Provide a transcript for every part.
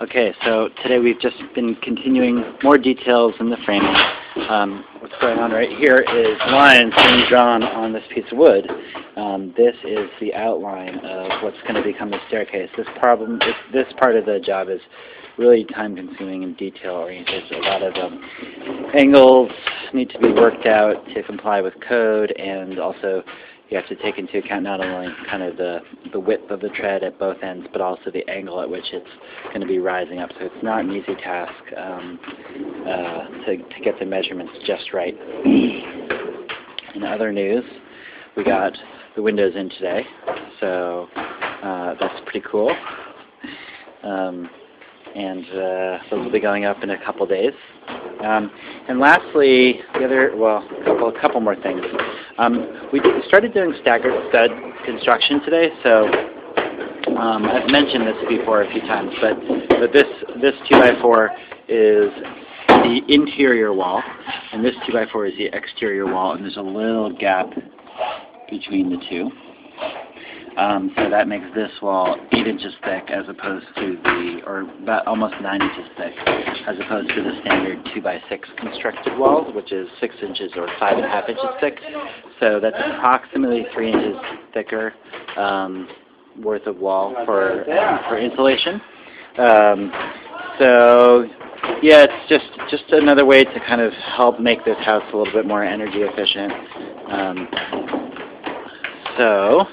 Okay, so today we've just been continuing more details in the framing. What's going on right here is lines being drawn on this piece of wood. This is the outline of what's going to become the staircase. This part of the job is really time-consuming and detail-oriented. A lot of angles need to be worked out to comply with code, and also you have to take into account not only kind of the width of the tread at both ends, but also the angle at which it's going to be rising up. So it's not an easy task to get the measurements just right. In other news, we got the windows in today, so that's pretty cool. And those will be going up in a couple days. And lastly, a couple more things. We started doing staggered stud construction today, so I've mentioned this before a few times, but this 2x4 is the interior wall, and this 2x4 is the exterior wall, and there's a little gap between the two. So that makes this wall 8 inches thick as opposed to or about almost 9 inches thick, as opposed to the standard 2x6 constructed wall, which is 6 inches or 5.5 inches thick. So that's approximately 3 inches thicker worth of wall for insulation. So yeah, it's just another way to kind of help make this house a little bit more energy efficient. So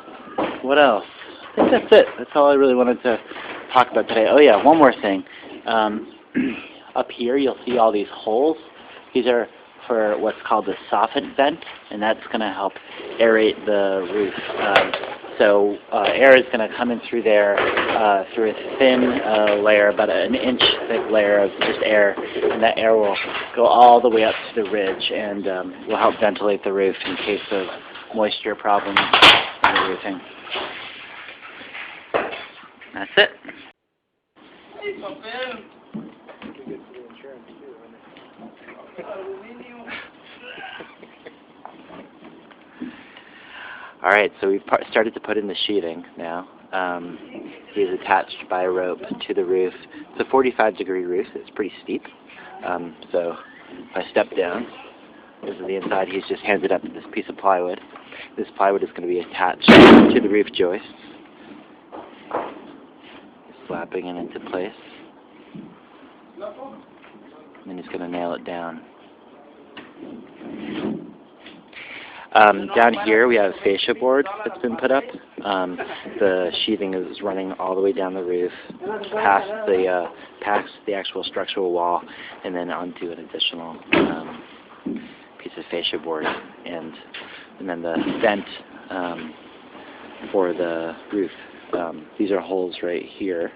what else? I think that's it. That's all I really wanted to talk about today. Oh yeah, one more thing. Up here you'll see all these holes. These are for what's called the soffit vent, and that's going to help aerate the roof. So air is going to come in through there through a thin layer, about an inch thick layer of just air, and that air will go all the way up to the ridge and will help ventilate the roof in case of moisture problems in the roofing. That's it. All right, so we've started to put in the sheathing now. He's attached by a rope to the roof. It's a 45-degree roof. It's pretty steep. So if I step down, this is the inside. He's just handed up this piece of plywood. This plywood is going to be attached to the roof joists, slapping it into place. And then he's going to nail it down. Down here we have a fascia board that's been put up. The sheathing is running all the way down the roof, past the actual structural wall, and then onto an additional piece of fascia board, and then the vent for the roof. These are holes right here.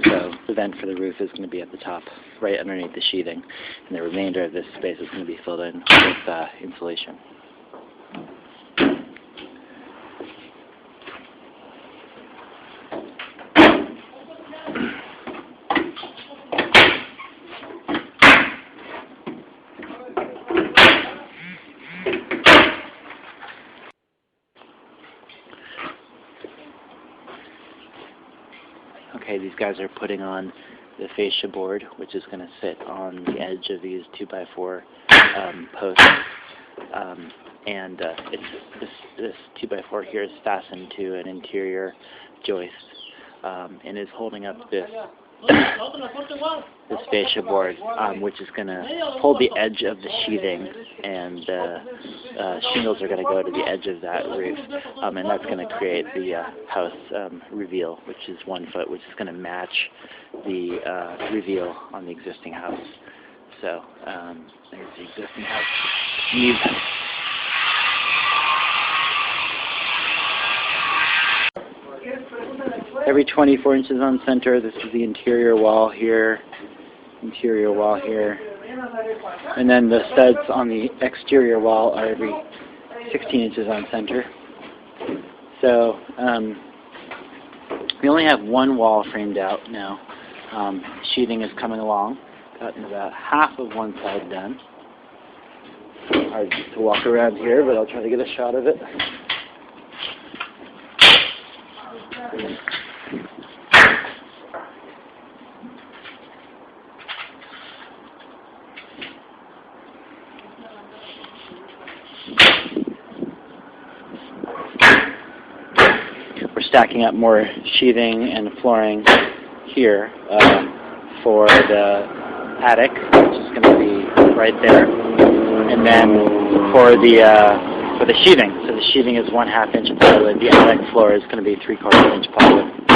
So the vent for the roof is going to be at the top, right underneath the sheathing, and the remainder of this space is going to be filled in with insulation. Okay, these guys are putting on the fascia board, which is going to sit on the edge of these 2x4 posts. This 2x4 here is fastened to an interior joist and is holding up this fascia board, which is going to hold the edge of the sheathing, and shingles are going to go to the edge of that roof, and that's going to create the house reveal, which is 1 foot, which is going to match the reveal on the existing house. So there's the existing house. Every 24 inches on center. This is the interior wall here, and then the studs on the exterior wall are every 16 inches on center. So we only have one wall framed out now. Sheathing is coming along, gotten about half of one side done. Hard to walk around here, but I'll try to get a shot of it. We're stacking up more sheathing and flooring here for the attic, which is going to be right there, and then for the sheathing. So the sheathing is 1/2 inch plywood. The attic floor is going to be 3/4 inch plywood.